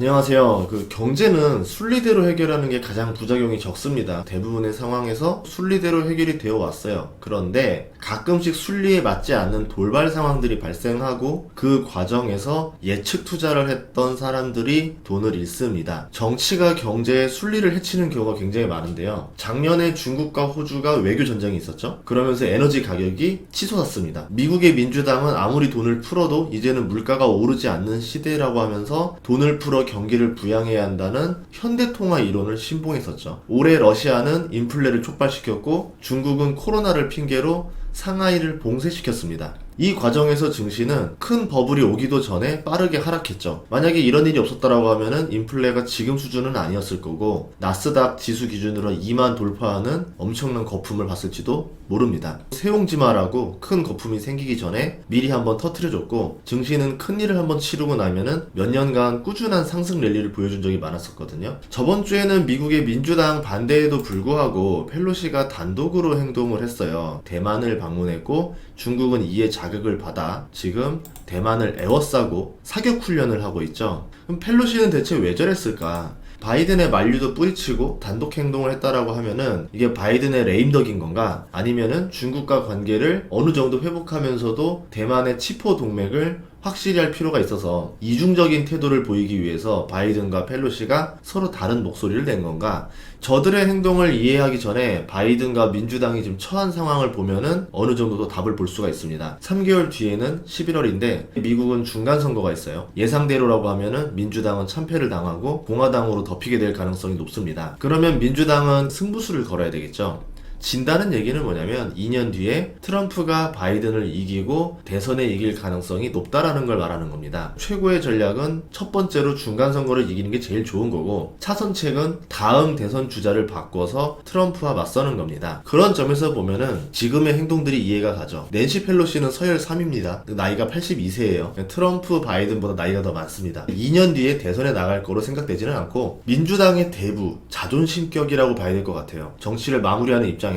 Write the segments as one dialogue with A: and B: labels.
A: 안녕하세요. 경제는 순리대로 해결하는 게 가장 부작용이 적습니다. 대부분의 상황에서 순리대로 해결이 되어 왔어요. 그런데 가끔씩 순리에 맞지 않는 돌발 상황들이 발생하고 그 과정에서 예측 투자를 했던 사람들이 돈을 잃습니다. 정치가 경제의 순리를 해치는 경우가 굉장히 많은데요. 작년에 중국과 호주가 외교 전쟁이 있었죠. 그러면서 에너지 가격이 치솟았습니다. 미국의 민주당은 아무리 돈을 풀어도 이제는 물가가 오르지 않는 시대라고 하면서 돈을 풀어 경기를 부양해야 한다는 현대통화 이론을 신봉했었죠. 올해 러시아는 인플레를 촉발시켰고 중국은 코로나를 핑계로 상하이를 봉쇄시켰습니다. 이 과정에서 증시는 큰 버블이 오기도 전에 빠르게 하락했죠. 만약에 이런 일이 없었다라고 하면은 인플레가 지금 수준은 아니었을 거고 나스닥 지수 기준으로 2만 돌파하는 엄청난 거품을 봤을지도 모릅니다. 세옹지마라고 큰 거품이 생기기 전에 미리 한번 터트려줬고 증시는 큰 일을 한번 치르고 나면은 몇 년간 꾸준한 상승 랠리를 보여준 적이 많았었거든요. 저번 주에는 미국의 민주당 반대에도 불구하고 펠로시가 단독으로 행동을 했어요. 대만을 방문했고 중국은 이에 자극을 받아 지금 대만을 에워싸고 사격 훈련을 하고 있죠. 그럼 펠로시는 대체 왜 저랬을까? 바이든의 만류도 뿌리치고 단독 행동을 했다라고 하면은 이게 바이든의 레임덕인 건가? 아니면은 중국과 관계를 어느 정도 회복하면서도 대만의 치포 동맹을 확실히 할 필요가 있어서 이중적인 태도를 보이기 위해서 바이든과 펠로시가 서로 다른 목소리를 낸 건가? 저들의 행동을 이해하기 전에 바이든과 민주당이 지금 처한 상황을 보면은 어느 정도도 답을 볼 수가 있습니다. 3개월 뒤에는 11월인데 미국은 중간 선거가 있어요. 예상대로라고 하면은 민주당은 참패를 당하고 공화당으로 덮이게 될 가능성이 높습니다. 그러면 민주당은 승부수를 걸어야 되겠죠. 진다는 얘기는 뭐냐면 2년 뒤에 트럼프가 바이든을 이기고 대선에 이길 가능성이 높다라는 걸 말하는 겁니다. 최고의 전략은 첫 번째로 중간선거를 이기는 게 제일 좋은 거고 차선책은 다음 대선 주자를 바꿔서 트럼프와 맞서는 겁니다. 그런 점에서 보면은 지금의 행동들이 이해가 가죠. 낸시 펠로시는 서열 3입니다. 나이가 82세예요. 트럼프 바이든보다 나이가 더 많습니다. 2년 뒤에 대선에 나갈 거로 생각되지는 않고 민주당의 대부 자존심격이라고 봐야 될 것 같아요. 정치를 마무리하는 입장에서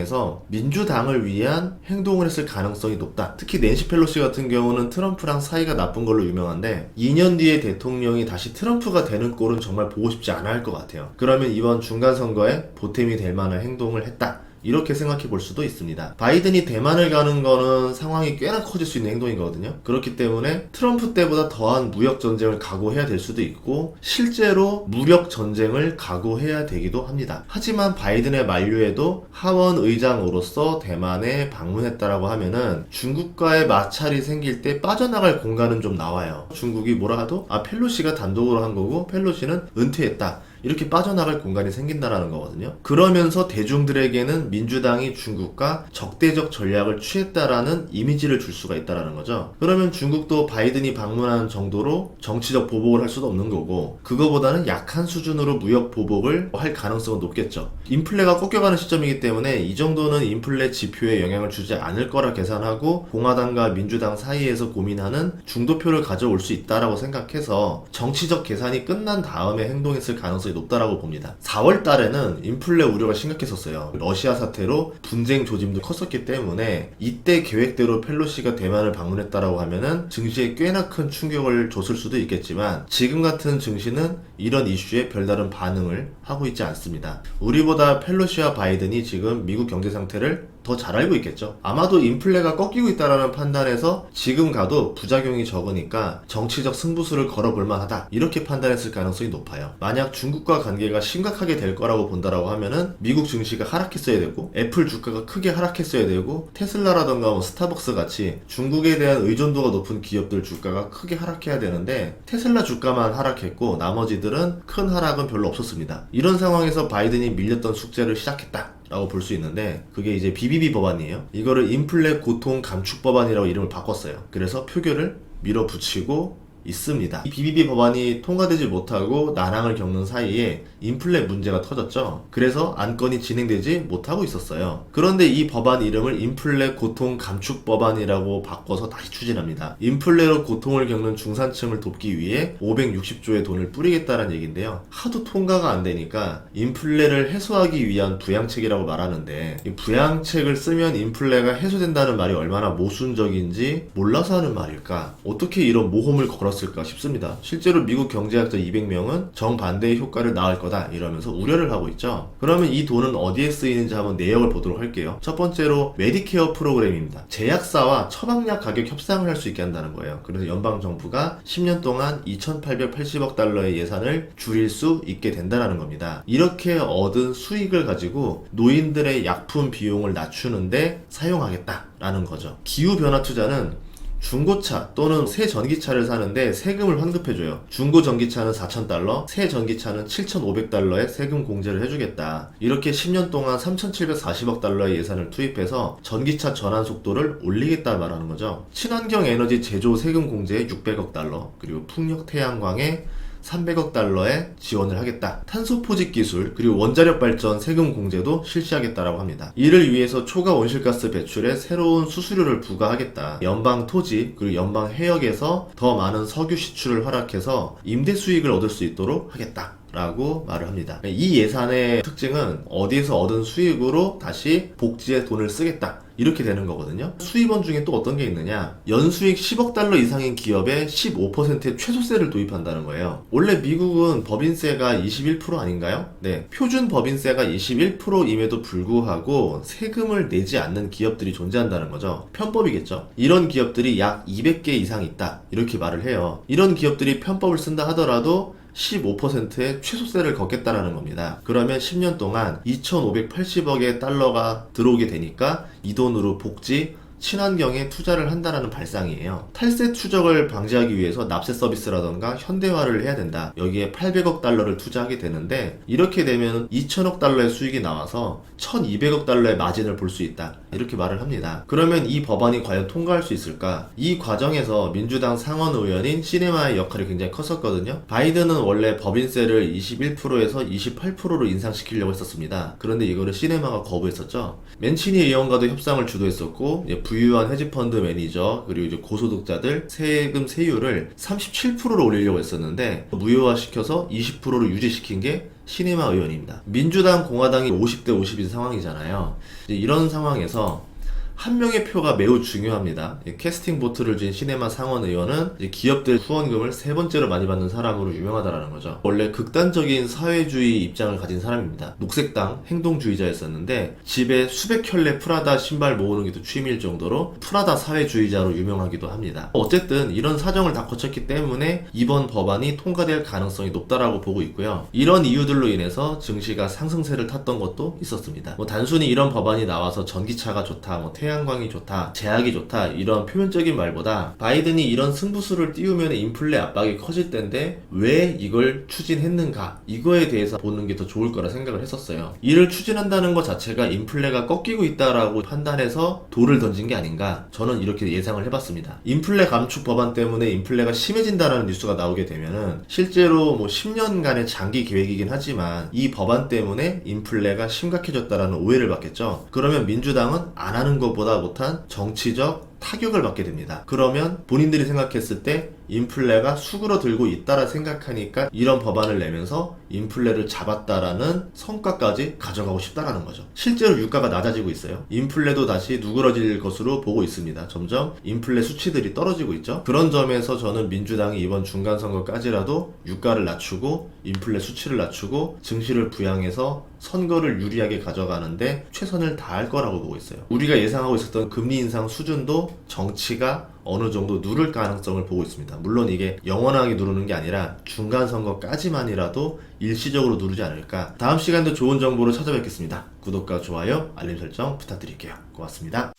A: 민주당을 위한 행동을 했을 가능성이 높다. 특히 낸시 펠로시 같은 경우는 트럼프랑 사이가 나쁜 걸로 유명한데 2년 뒤에 대통령이 다시 트럼프가 되는 꼴은 정말 보고 싶지 않아 할 것 같아요. 그러면 이번 중간선거에 보탬이 될 만한 행동을 했다. 이렇게 생각해 볼 수도 있습니다. 바이든이 대만을 가는 거는 상황이 꽤나 커질 수 있는 행동이거든요. 그렇기 때문에 트럼프 때보다 더한 무역 전쟁을 각오해야 될 수도 있고 실제로 무력 전쟁을 각오해야 되기도 합니다. 하지만 바이든의 만류에도 하원 의장으로서 대만에 방문했다라고 하면은 중국과의 마찰이 생길 때 빠져나갈 공간은 좀 나와요. 중국이 뭐라 하도 펠로시가 단독으로 한 거고 펠로시는 은퇴했다. 이렇게 빠져나갈 공간이 생긴다라는 거거든요. 그러면서 대중들에게는 민주당이 중국과 적대적 전략을 취했다라는 이미지를 줄 수가 있다라는 거죠. 그러면 중국도 바이든이 방문한 정도로 정치적 보복을 할 수도 없는 거고 그거보다는 약한 수준으로 무역 보복을 할 가능성은 높겠죠. 인플레가 꺾여가는 시점이기 때문에 이 정도는 인플레 지표에 영향을 주지 않을 거라 계산하고 공화당과 민주당 사이에서 고민하는 중도표를 가져올 수 있다라고 생각해서 정치적 계산이 끝난 다음에 행동했을 가능성이 높다라고 봅니다. 4월 달에는 인플레 우려가 심각했었어요. 러시아 사태로 분쟁 조짐도 컸었기 때문에 이때 계획대로 펠로시가 대만을 방문했다라고 하면은 증시에 꽤나 큰 충격을 줬을 수도 있겠지만 지금 같은 증시는 이런 이슈에 별다른 반응을 하고 있지 않습니다. 우리보다 펠로시와 바이든이 지금 미국 경제 상태를 더 잘 알고 있겠죠. 아마도 인플레가 꺾이고 있다라는 판단에서 지금 가도 부작용이 적으니까 정치적 승부수를 걸어볼 만하다 이렇게 판단했을 가능성이 높아요. 만약 중국과 관계가 심각하게 될 거라고 본다라고 하면은 미국 증시가 하락했어야 되고 애플 주가가 크게 하락했어야 되고 테슬라라던가 스타벅스 같이 중국에 대한 의존도가 높은 기업들 주가가 크게 하락해야 되는데 테슬라 주가만 하락했고 나머지들은 큰 하락은 별로 없었습니다. 이런 상황에서 바이든이 밀렸던 숙제를 시작했다 라고 볼 수 있는데 그게 이제 BBB 법안이에요. 이거를 인플레 고통 감축 법안이라고 이름을 바꿨어요. 그래서 표결을 밀어붙이고 있습니다. 이 BBB 법안이 통과되지 못하고 난항을 겪는 사이에 인플레 문제가 터졌죠. 그래서 안건이 진행되지 못하고 있었어요. 그런데 이 법안 이름을 인플레 고통 감축 법안이라고 바꿔서 다시 추진합니다. 인플레로 고통을 겪는 중산층을 돕기 위해 560조의 돈을 뿌리겠다는 얘기인데요. 하도 통과가 안 되니까 인플레를 해소하기 위한 부양책이라고 말하는데 이 부양책을 쓰면 인플레가 해소된다는 말이 얼마나 모순적인지 몰라서 하는 말일까? 어떻게 이런 모험을 걸어 벌었을까 싶습니다. 실제로 미국 경제학자 200명은 정반대의 효과를 낳을 거다 이러면서 우려를 하고 있죠. 그러면 이 돈은 어디에 쓰이는지 한번 내역을 보도록 할게요. 첫 번째로 메디케어 프로그램입니다. 제약사와 처방약 가격 협상을 할 수 있게 한다는 거예요. 그래서 연방정부가 10년 동안 2,880억 달러의 예산을 줄일 수 있게 된다는 겁니다. 이렇게 얻은 수익을 가지고 노인들의 약품 비용을 낮추는데 사용하겠다라는 거죠. 기후변화 투자는 중고차 또는 새 전기차를 사는데 세금을 환급해줘요. 중고 전기차는 4,000달러, 새 전기차는 7,500달러의 세금 공제를 해주겠다. 이렇게 10년 동안 3,740억 달러의 예산을 투입해서 전기차 전환 속도를 올리겠다 말하는 거죠. 친환경 에너지 제조 세금 공제에 600억 달러, 그리고 풍력 태양광에 300억 달러의 지원을 하겠다. 탄소 포집 기술 그리고 원자력 발전 세금 공제도 실시하겠다라고 합니다. 이를 위해서 초과 온실가스 배출에 새로운 수수료를 부과하겠다. 연방 토지 그리고 연방 해역에서 더 많은 석유 시출을 허락해서 임대 수익을 얻을 수 있도록 하겠다. 라고 말을 합니다. 이 예산의 특징은 어디에서 얻은 수익으로 다시 복지에 돈을 쓰겠다. 이렇게 되는 거거든요. 수입원 중에 또 어떤 게 있느냐, 연수익 10억 달러 이상인 기업에 15%의 최소세를 도입한다는 거예요. 원래 미국은 법인세가 21% 아닌가요? 네, 표준 법인세가 21%임에도 불구하고 세금을 내지 않는 기업들이 존재한다는 거죠. 편법이겠죠. 이런 기업들이 약 200개 이상 있다 이렇게 말을 해요. 이런 기업들이 편법을 쓴다 하더라도 15%의 최소세를 걷겠다라는 겁니다. 그러면 10년 동안 2,580억의 달러가 들어오게 되니까 이 돈으로 복지, 친환경에 투자를 한다라는 발상이에요. 탈세 추적을 방지하기 위해서 납세 서비스라던가 현대화를 해야 된다. 여기에 800억 달러를 투자하게 되는데 이렇게 되면 2,000억 달러의 수익이 나와서 1,200억 달러의 마진을 볼 수 있다. 이렇게 말을 합니다. 그러면 이 법안이 과연 통과할 수 있을까? 이 과정에서 민주당 상원 의원인 시네마의 역할이 굉장히 컸었거든요. 바이든은 원래 법인세를 21%에서 28%로 인상시키려고 했었습니다. 그런데 이거를 시네마가 거부했었죠. 맨치니 의원과도 협상을 주도했었고 부유한 헤지펀드 매니저 그리고 이제 고소득자들 세금 세율을 37%로 올리려고 했었는데 무효화시켜서 20%로 유지시킨 게 시네마 의원입니다. 민주당 공화당이 50대 50인 상황이잖아요. 이런 상황에서 한 명의 표가 매우 중요합니다. 캐스팅 보트를 쥔 시네마 상원 의원은 기업들 후원금을 세 번째로 많이 받는 사람으로 유명하다라는 거죠. 원래 극단적인 사회주의 입장을 가진 사람입니다. 녹색당 행동주의자였었는데 집에 수백 켤레 프라다 신발 모으는 게 또 취미일 정도로 프라다 사회주의자로 유명하기도 합니다. 어쨌든 이런 사정을 다 거쳤기 때문에 이번 법안이 통과될 가능성이 높다라고 보고 있고요. 이런 이유들로 인해서 증시가 상승세를 탔던 것도 있었습니다. 단순히 이런 법안이 나와서 전기차가 좋다, 태양광이 좋다, 제약이 좋다 이런 표면적인 말보다 바이든이 이런 승부수를 띄우면 인플레 압박이 커질 텐데 왜 이걸 추진했는가 이거에 대해서 보는 게 더 좋을 거라 생각을 했었어요. 이를 추진한다는 것 자체가 인플레가 꺾이고 있다라고 판단해서 돌을 던진 게 아닌가 저는 이렇게 예상을 해봤습니다. 인플레 감축 법안 때문에 인플레가 심해진다는 뉴스가 나오게 되면은 실제로 10년간의 장기 계획이긴 하지만 이 법안 때문에 인플레가 심각해졌다라는 오해를 받겠죠. 그러면 민주당은 안 하는 것보다 못한 정치적 타격을 받게 됩니다. 그러면 본인들이 생각했을 때 인플레가 수그러들고 있다라 생각하니까 이런 법안을 내면서 인플레를 잡았다라는 성과까지 가져가고 싶다라는 거죠. 실제로 유가가 낮아지고 있어요. 인플레도 다시 누그러질 것으로 보고 있습니다. 점점 인플레 수치들이 떨어지고 있죠. 그런 점에서 저는 민주당이 이번 중간선거까지라도 유가를 낮추고 인플레 수치를 낮추고 증시를 부양해서 선거를 유리하게 가져가는데 최선을 다할 거라고 보고 있어요. 우리가 예상하고 있었던 금리 인상 수준도 정치가 어느 정도 누를 가능성을 보고 있습니다. 물론 이게 영원하게 누르는 게 아니라 중간 선거까지만이라도 일시적으로 누르지 않을까. 다음 시간도 좋은 정보로 찾아뵙겠습니다. 구독과 좋아요, 알림 설정 부탁드릴게요. 고맙습니다.